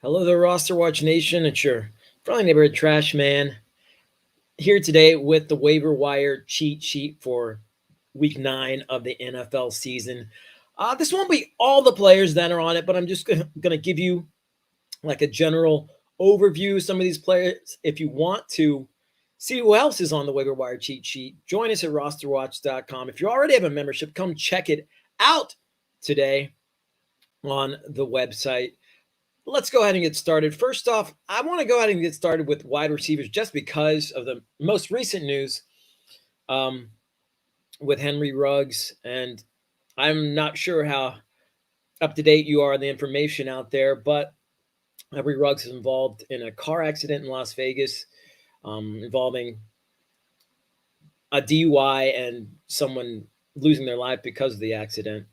Hello there, RosterWatch Nation. It's your friendly neighborhood trash man here today with the waiver wire cheat sheet for week 9 of the NFL season. This won't be all the players that are on it, but I'm just going to give you like a general overview of some of these players. If you want to see who else is on the waiver wire cheat sheet, join us at rosterwatch.com. If you already have a membership, come check it out today on the website. Let's go ahead and get started. First off, I want to go ahead and get started with wide receivers just because of the most recent news with Henry Ruggs. And I'm not sure how up to date you are on the information out there, but Henry Ruggs is involved in a car accident in Las Vegas involving a DUI and someone losing their life because of the accident.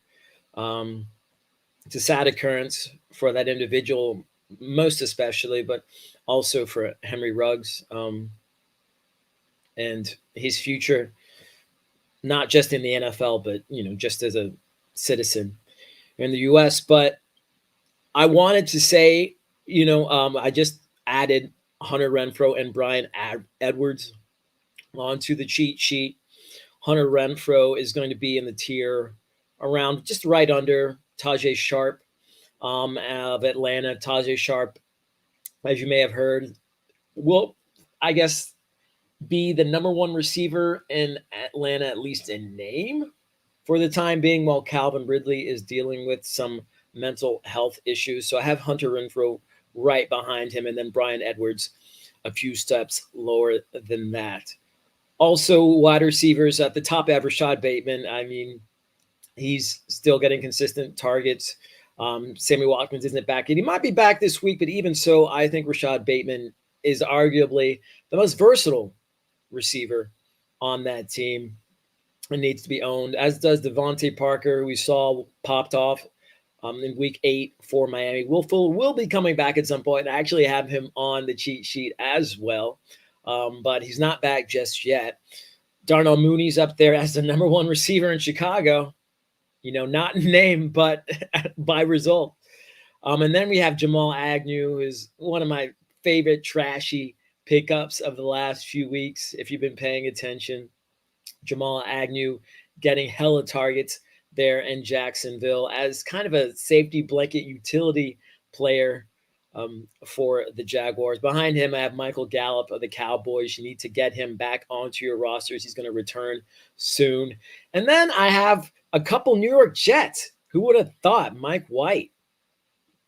It's a sad occurrence for that individual, most especially, but also for Henry Ruggs and his future, not just in the NFL, but, just as a citizen in the U.S. But I wanted to say, I just added Hunter Renfrow and Bryan Edwards onto the cheat sheet. Hunter Renfrow is going to be in the tier around just right under Tajay Sharp of Atlanta. Tajay Sharp, as you may have heard, will, I guess, be the number one receiver in Atlanta, at least in name, for the time being, while Calvin Ridley is dealing with some mental health issues. So I have Hunter Renfrow right behind him, and then Bryan Edwards a few steps lower than that. Also, wide receivers at the top, Rashad Bateman. I mean, he's still getting consistent targets. Sammy Watkins isn't back yet. He might be back this week, but even so, I think Rashad Bateman is arguably the most versatile receiver on that team and needs to be owned, as does Devante Parker, who we saw popped off in week 8 for Miami. Will be coming back at some point, and I actually have him on the cheat sheet as well, but he's not back just yet. Darnell Mooney's up there as the number one receiver in Chicago. Not in name, but by result. And then we have Jamal Agnew, who is one of my favorite trashy pickups of the last few weeks. If you've been paying attention, Jamal Agnew getting hella targets there in Jacksonville as kind of a safety blanket utility player for the Jaguars. Behind him, I have Michael Gallup of the Cowboys. You need to get him back onto your rosters. He's going to return soon. And then I have a couple New York Jets. Who would have thought? Mike White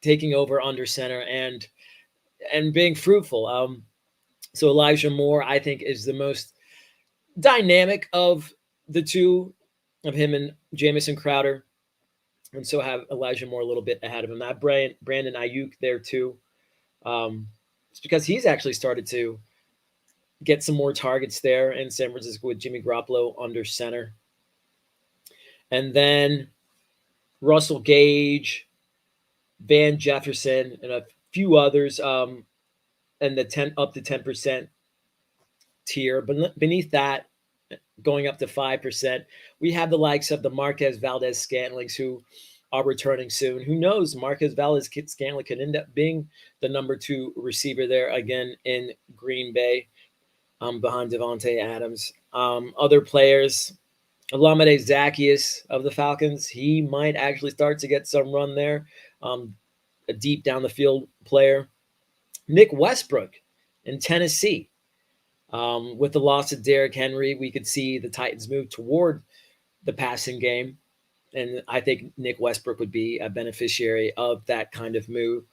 taking over under center and being fruitful. So Elijah Moore, I think, is the most dynamic of the two, of him and Jamison Crowder. And so have Elijah Moore a little bit ahead of him. I have Brandon Ayuk there too. It's because he's actually started to get some more targets there in San Francisco with Jimmy Garoppolo under center. And then Russell Gage, Van Jefferson, and a few others in the up to 10% tier. But beneath that, going up to 5%, we have the likes of the Marquez Valdez-Scantlings, who are returning soon. Who knows? Marquez Valdez-Scantling could end up being the number 2 receiver there again in Green Bay, behind Devontae Adams. Other players, Olamide Zaccheaus of the Falcons, he might actually start to get some run there. A deep down the field player. Nick Westbrook in Tennessee. With the loss of Derrick Henry, we could see the Titans move toward the passing game. And I think Nick Westbrook would be a beneficiary of that kind of move.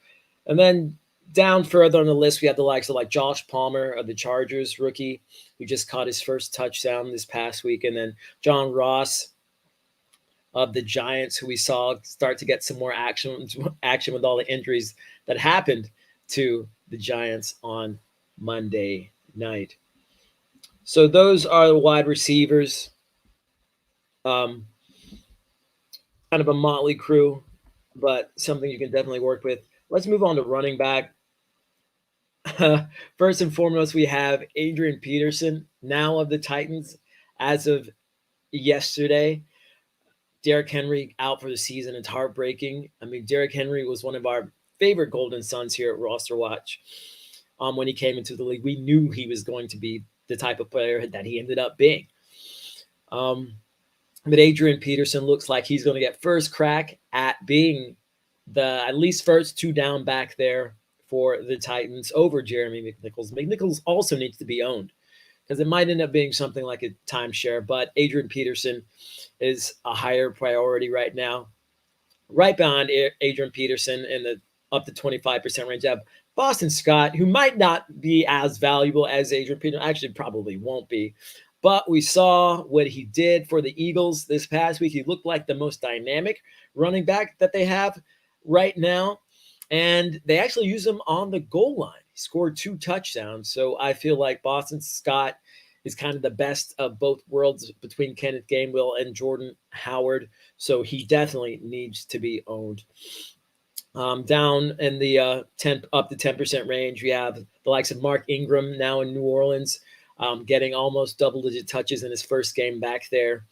And then down further on the list, we have the likes of like Josh Palmer of the Chargers, rookie, who just caught his first touchdown this past week. And then John Ross of the Giants, who we saw start to get some more action with all the injuries that happened to the Giants on Monday night. So those are the wide receivers. Kind of a motley crew, but something you can definitely work with. Let's move on to running back. First and foremost, we have Adrian Peterson, now of the Titans, as of yesterday. Derrick Henry out for the season. It's heartbreaking. I mean, Derrick Henry was one of our favorite Golden Sons here at Roster Watch. When he came into the league, we knew he was going to be the type of player that he ended up being. But Adrian Peterson looks like he's going to get first crack at being the at least first 2 down back there for the Titans over Jeremy McNichols. McNichols also needs to be owned because it might end up being something like a timeshare, but Adrian Peterson is a higher priority right now. Right behind Adrian Peterson in the up to 25% range, I have Boston Scott, who might not be as valuable as Adrian Peterson. Actually, probably won't be. But we saw what he did for the Eagles this past week. He looked like the most dynamic running back that they have right now. And they actually use him on the goal line. He scored 2 touchdowns. So I feel like Boston Scott is kind of the best of both worlds between Kenneth Gainwell and Jordan Howard. So he definitely needs to be owned. Down in the 10 up to 10% range, we have the likes of Mark Ingram now in New Orleans, getting almost double-digit touches in his first game back there.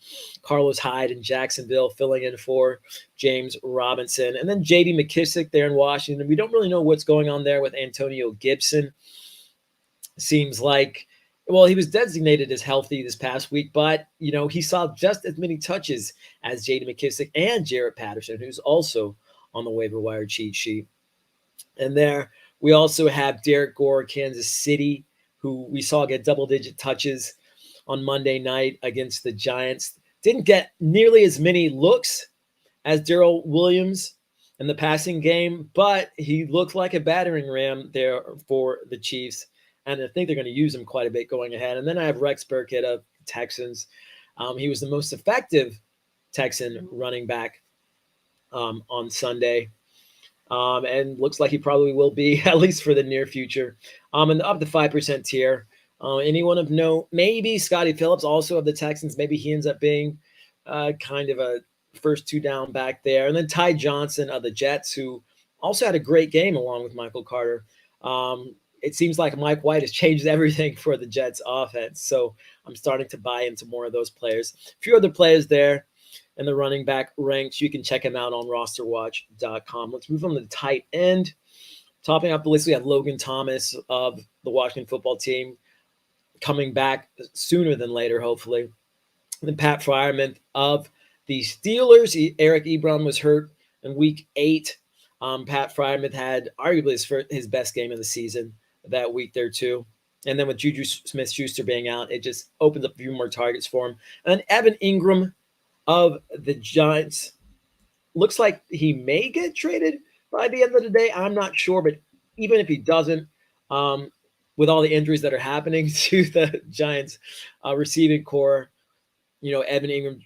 Carlos Hyde in Jacksonville filling in for James Robinson. And then J.D. McKissick there in Washington. We don't really know what's going on there with Antonio Gibson. Seems like, well, he was designated as healthy this past week, but, he saw just as many touches as J.D. McKissick and Jarrett Patterson, who's also on the waiver wire cheat sheet. And there we also have Derek Gore, Kansas City, who we saw get double-digit touches on Monday night against the Giants. Didn't get nearly as many looks as Darrell Williams in the passing game, but he looked like a battering ram there for the Chiefs, and I think they're going to use him quite a bit going ahead. And then I have Rex Burkhead of Texans. He was the most effective Texan running back on Sunday. And looks like he probably will be, at least for the near future. And up to 5% tier. Anyone of note, maybe Scotty Phillips, also of the Texans. Maybe he ends up being kind of a first 2 down back there. And then Ty Johnson of the Jets, who also had a great game along with Michael Carter. It seems like Mike White has changed everything for the Jets offense. So I'm starting to buy into more of those players. A few other players there in the running back ranks. You can check them out on rosterwatch.com. Let's move on to the tight end. Topping up the list, we have Logan Thomas of the Washington football team coming back sooner than later, hopefully. And then Pat Freiermuth of the Steelers. Eric Ebron was hurt in week 8. Pat Freiermuth had arguably his best game of the season that week there too. And then with Juju Smith-Schuster being out, it just opens up a few more targets for him. And then Evan Ingram of the Giants. Looks like he may get traded by the end of the day. I'm not sure, but even if he doesn't, with all the injuries that are happening to the Giants receiving core, Evan Ingram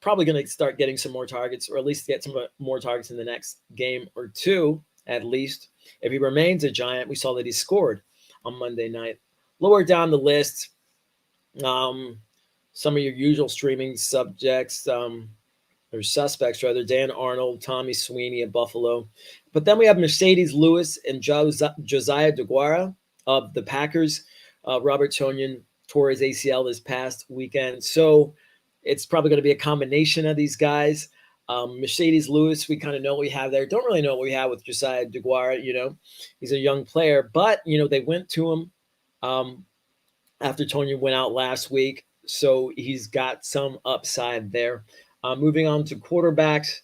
probably going to start getting some more targets, or at least get some more targets in the next game or two, at least. If he remains a Giant, we saw that he scored on Monday night. Lower down the list, some of your usual streaming subjects, or suspects rather, Dan Arnold, Tommy Sweeney at Buffalo. But then we have Mercedes Lewis and Josiah DeGuara of the Packers. Robert Tonyan tore his ACL this past weekend. So it's probably going to be a combination of these guys. Mercedes Lewis, we kind of know what we have there. Don't really know what we have with Josiah DeGuara. He's a young player, but, they went to him after Tonyan went out last week. So he's got some upside there. Moving on to quarterbacks,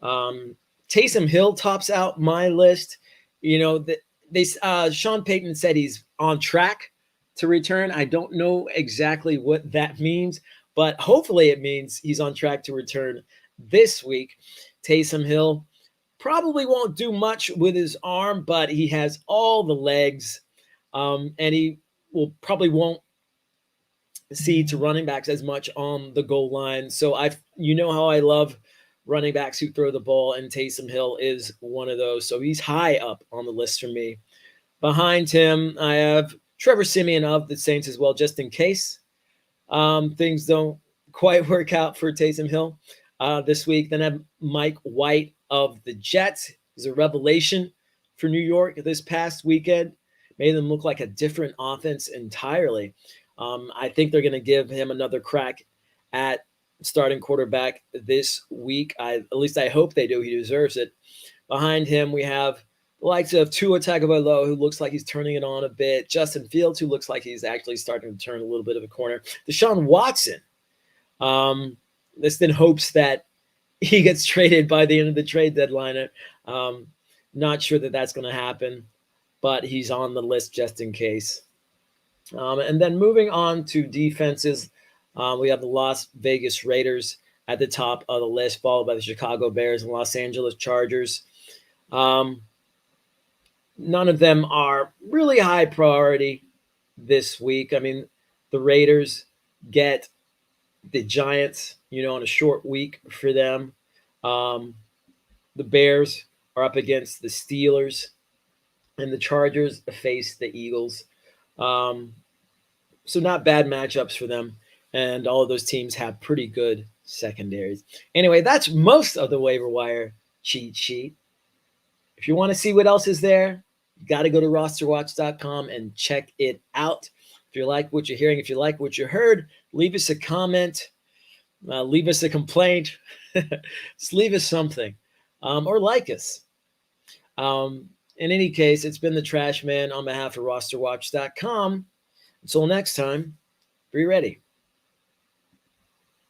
Taysom Hill tops out my list. Sean Payton said he's on track to return. I don't know exactly what that means, but hopefully it means he's on track to return this week. Taysom Hill probably won't do much with his arm, but he has all the legs, and he probably won't see to running backs as much on the goal line. So how I love running backs who throw the ball, and Taysom Hill is one of those. So he's high up on the list for me. Behind him, I have Trevor Simeon of the Saints as well, just in case things don't quite work out for Taysom Hill this week. Then I have Mike White of the Jets. He's a revelation for New York this past weekend. Made them look like a different offense entirely. I think they're going to give him another crack at starting quarterback this week. At least I hope they do. He deserves it. Behind him, we have likes of Tua Tagovailoa, who looks like he's turning it on a bit. Justin Fields, who looks like he's actually starting to turn a little bit of a corner. Deshaun Watson. This then hopes that he gets traded by the end of the trade deadline. Not sure that that's going to happen, but he's on the list just in case. And then moving on to defenses, we have the Las Vegas Raiders at the top of the list, followed by the Chicago Bears and Los Angeles Chargers. None of them are really high priority this week. I mean, the Raiders get the Giants, on a short week for them. The Bears are up against the Steelers, and the Chargers face the Eagles. So not bad matchups for them, and all of those teams have pretty good secondaries. Anyway, that's most of the waiver wire cheat sheet. If you want to see what else is there, you got to go to RosterWatch.com and check it out. If you like what you're hearing, if you like what you heard, leave us a comment, leave us a complaint, just leave us something, or like us. In any case, it's been the Trash Man on behalf of RosterWatch.com. Until next time, be ready.